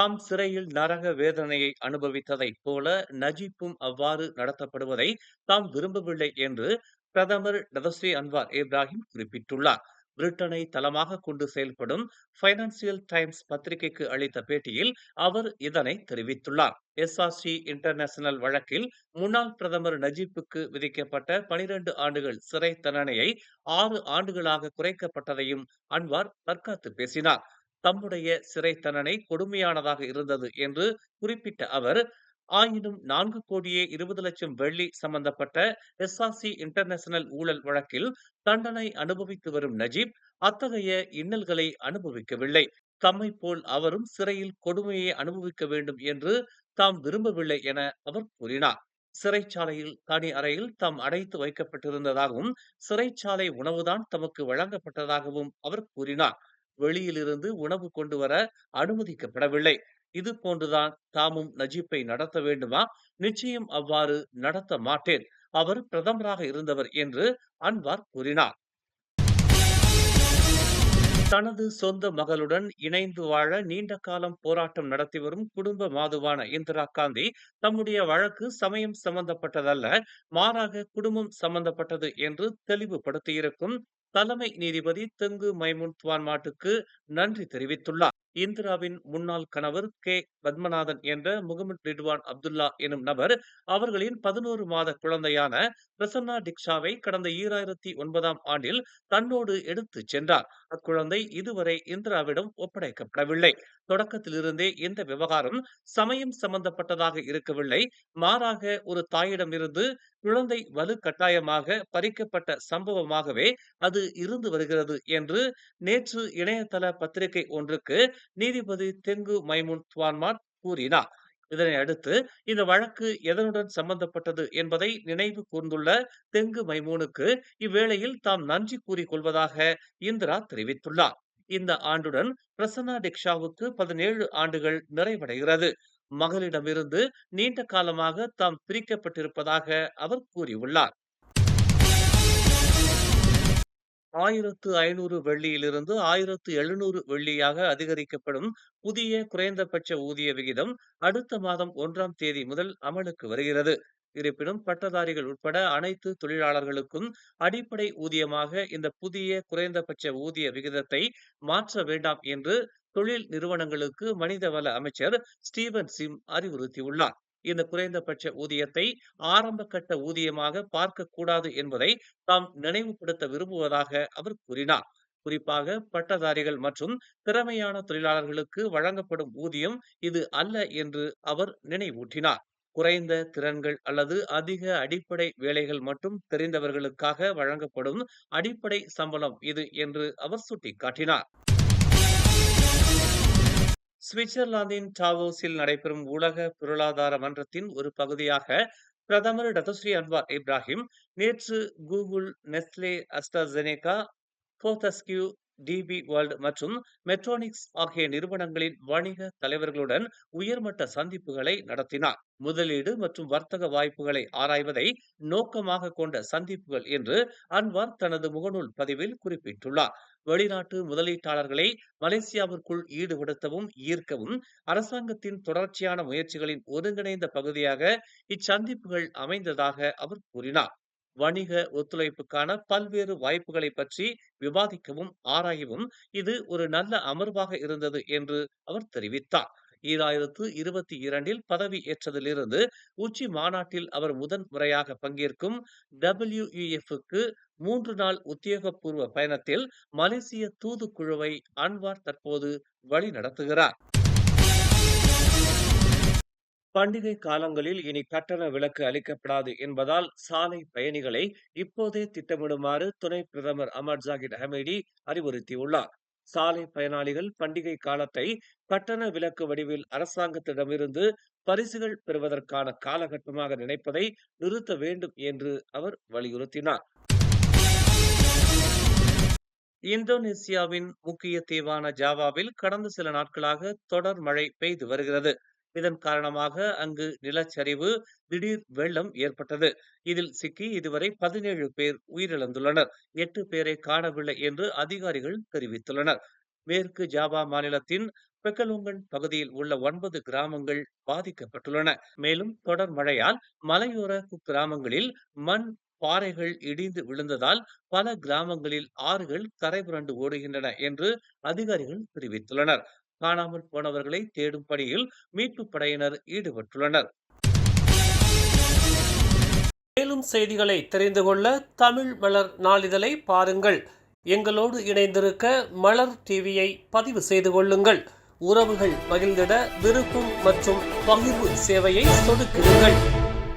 தாம் சிறையில் நரக வேதனையை அனுபவித்ததைப் போல நஜீப்பும் அவ்வாறு நடத்தப்படுவதை தாம் விரும்பவில்லை என்று பிரதமர் டதஸ்ரீ அன்வார் இப்ராஹிம் குறிப்பிட்டுள்ளார். பிரிட்டனை தளமாக கொண்டு செயல்படும் பைனான்சியல் டைம்ஸ் பத்திரிகைக்கு அளித்த பேட்டியில் அவர் இதனை தெரிவித்துள்ளார். எஸ்ஆர்சி இன்டர்நேஷனல் வழக்கில் முன்னாள் பிரதமர் நஜீப்புக்கு விதிக்கப்பட்ட 12 ஆண்டுகள் சிறை தண்டனையை 6 ஆண்டுகளாக குறைக்கப்பட்டதையும் அன்வார் தற்காத்து பேசினார். தம்முடைய சிறை தண்டனை கொடுமையானதாக இருந்தது என்று குறிப்பிட்ட அவர், ஆயினும் 4,20,00,000 வெள்ளி சம்பந்தப்பட்ட எஸ்ஆர்சி இன்டர்நேஷனல் ஊழல் வழக்கில் தண்டனை அனுபவித்து வரும் நஜீப் அத்தகைய இன்னல்களை அனுபவிக்கவில்லை. தம்மை போல் அவரும் சிறையில் கொடுமையை அனுபவிக்க வேண்டும் என்று தாம் விரும்பவில்லை என அவர் கூறினார். சிறைச்சாலையில் தனி அறையில் தாம் அடைத்து வைக்கப்பட்டிருந்ததாகவும், சிறைச்சாலை உணவுதான் தமக்கு வழங்கப்பட்டதாகவும் அவர் கூறினார். வெளியிலிருந்து உணவு கொண்டு வர அனுமதிக்கப்படவில்லை. இது போன்றுதான் தாமும் நஜீப்பை நடத்த வேண்டுமா? நிச்சயம் அவ்வாறு நடத்த மாட்டேன். அவர் பிரதமராக இருந்தவர் என்று அன்வார் கூறினார். தனது சொந்த மகளுடன் இணைந்து வாழ நீண்ட காலம் போராட்டம் நடத்தி வரும் குடும்ப மாதுவான இந்திரா காந்தி, தம்முடைய வழக்கு சமயம் சம்பந்தப்பட்டதல்ல, மாறாக குடும்பம் சம்பந்தப்பட்டது என்று தெளிவுபடுத்தியிருக்கும் தலைமை நீதிபதி தெங்கு மைமுன் துவான்மாட்டுக்கு நன்றி தெரிவித்துள்ளார். இந்திராவின் முன்னாள் கணவர் கே பத்மநாதன் என்ற முகமது ரிட்வான் அப்துல்லா எனும் நபர் அவர்களின் 11 மாத குழந்தையான பிரசன்னா டிக்ஷாவை கடந்த 2009ஆம் ஆண்டில் தன்னோடு எடுத்துச் சென்றார். அக்குழந்தை இதுவரை இந்திராவிடம் ஒப்படைக்கப்படவில்லை. தொடக்கத்திலிருந்தே இந்த விவகாரம் சமயம் சம்பந்தப்பட்டதாக இருக்கவில்லை, மாறாக ஒரு தாயிடமிருந்து குழந்தை வலுக்கட்டாயமாக பறிக்கப்பட்ட சம்பவமாகவே அது இருந்து வருகிறது என்று நேற்று இணையதள பத்திரிகை ஒன்றுக்கு நீதிபதி தெங்கு மைமுன் துவான்மாட் கூறினார். இதனை அடுத்து இந்த வழக்கு எதனுடன் சம்பந்தப்பட்டது என்பதை நினைவு கூர்ந்துள்ள தெங்கு மைமூனுக்கு இவ்வேளையில் தாம் நன்றி கூறிக் கொள்வதாக இந்திரா தெரிவித்துள்ளார். இந்த ஆண்டுடன் பிரசன்னா டிக்ஷாவுக்கு 17 ஆண்டுகள் நிறைவடைகிறது. மகளிடமிருந்து நீண்ட காலமாக தாம் பிரிக்கப்பட்டிருப்பதாக அவர் கூறியுள்ளார். 1,500 வெள்ளியிலிருந்து 1,700 வெள்ளியாக அதிகரிக்கப்படும் புதிய குறைந்தபட்ச ஊதிய விகிதம் அடுத்த மாதம் 1ஆம் தேதி முதல் அமலுக்கு வருகிறது. இருப்பினும் பட்டதாரிகள் உட்பட அனைத்து தொழிலாளர்களுக்கும் அடிப்படை ஊதியமாக இந்த புதிய குறைந்தபட்ச ஊதிய விகிதத்தை மாற்ற வேண்டாம் என்று தொழில் நிறுவனங்களுக்கு மனிதவள அமைச்சர் ஸ்டீவன் சிம் அறிவுறுத்தியுள்ளார். இந்த குறைந்தபட்ச ஊதியத்தை ஆரம்ப கட்ட ஊதியமாக பார்க்கக்கூடாது என்பதை தாம் நினைவுபடுத்த விரும்புவதாக அவர் கூறினார். குறிப்பாக பட்டதாரிகள் மற்றும் திறமையான தொழிலாளர்களுக்கு வழங்கப்படும் ஊதியம் இது அல்ல என்று அவர் நினைவூட்டினார். குறைந்த திறன்கள் அல்லது அதிக அடிப்படை வேலைகள் மட்டும் தெரிந்தவர்களுக்காக வழங்கப்படும் அடிப்படை சம்பளம் இது என்று அவர் சுட்டிக்காட்டினார். சுவிட்சர்லாந்தின் டாவோஸில் நடைபெறும் உலக பொருளாதார மன்றத்தின் ஒரு பகுதியாக பிரதமர் டதஸ்ரீ அன்வார் இப்ராஹிம் நேற்று Google, Nestle, AstraZeneca, Fortescue, DP World மற்றும் மெட்ரோனிக்ஸ் ஆகிய நிறுவனங்களின் வணிக தலைவர்களுடன் உயர்மட்ட சந்திப்புகளை நடத்தினார். முதலீடு மற்றும் வர்த்தக வாய்ப்புகளை ஆராய்வதை நோக்கமாக கொண்ட சந்திப்புகள் என்று அன்வார் தனது முகநூல் பதிவில் குறிப்பிட்டுள்ளார். வெளிநாட்டு முதலீட்டாளர்களை மலேசியாவிற்குள் ஈடுபடுத்தவும் ஈர்க்கவும் அரசாங்கத்தின் தொடர்ச்சியான முயற்சிகளின் ஒருங்கிணைந்த பகுதியாக இச்சந்திப்புகள் அமைந்ததாக அவர் கூறினார். வணிக ஒத்துழைப்புக்கான பல்வேறு வாய்ப்புகளை பற்றி விவாதிக்கவும் ஆராயவும் இது ஒரு நல்ல அமர்வாக இருந்தது என்று அவர் தெரிவித்தார். 2022இல் பதவி ஏற்றதிலிருந்து உச்சி மாநாட்டில் அவர் முதன் முறையாக பங்கேற்கும் WEFக்கு 3 நாள் உத்தியோகபூர்வ பயணத்தில் மலேசிய தூதுக்குழுவை அன்வார் தற்போது வழிநடத்துகிறார். பண்டிகை காலங்களில் இனி கட்டண விலக்கு அளிக்கப்படாது என்பதால் சாலை பயணிகளை இப்போதே திட்டமிடுமாறு துணை பிரதமர் அமர் ஜாகிர் ஹமீடி அறிவுறுத்தியுள்ளார். சாலை பயனாளிகள் பண்டிகை காலத்தை கட்டண விலக்கு வடிவில் அரசாங்கத்திடமிருந்து பரிசுகள் பெறுவதற்கான காலகட்டமாக நினைப்பதை நிறுத்த வேண்டும் என்று அவர் வலியுறுத்தினார். இந்தோனேசியாவின் முக்கிய தீவான ஜாவாவில் கடந்த சில நாட்களாக தொடர் மழை பெய்து வருகிறது. இதன் காரணமாக அங்கு நிலச்சரிவு, திடீர் வெள்ளம் ஏற்பட்டது. இதில் சிக்கி இதுவரை 17 பேர் உயிரிழந்துள்ளனர். 8 பேரை காணவில்லை என்று அதிகாரிகள் தெரிவித்துள்ளனர். மேற்கு ஜாவா மாநிலத்தின் பெக்கலோங்கன் பகுதியில் உள்ள 9 கிராமங்கள் பாதிக்கப்பட்டுள்ளன. மேலும் தொடர் மழையால் மலையோர குக்கிராமங்களில் மண் பாறைகள் இடிந்து விழுந்ததால் பல கிராமங்களில் ஆறுகள் கரை புரண்டு ஓடுகின்றன என்று அதிகாரிகள் தெரிவித்துள்ளனர். காணாமல் போனவர்களை தேடும் பணியில் மீட்புப் படையினர் ஈடுபட்டுள்ளனர். மேலும் செய்திகளை தெரிந்து கொள்ள தமிழ் மலர் நாளிதழை பாருங்கள். எங்களோடு இணைந்திருக்க மலர் டிவியை பதிவு செய்து கொள்ளுங்கள். உறவுகள் மகிழ்ந்திட விருப்பம் மற்றும் பகிர்வு சேவையை சொடுக்கிடுங்கள்.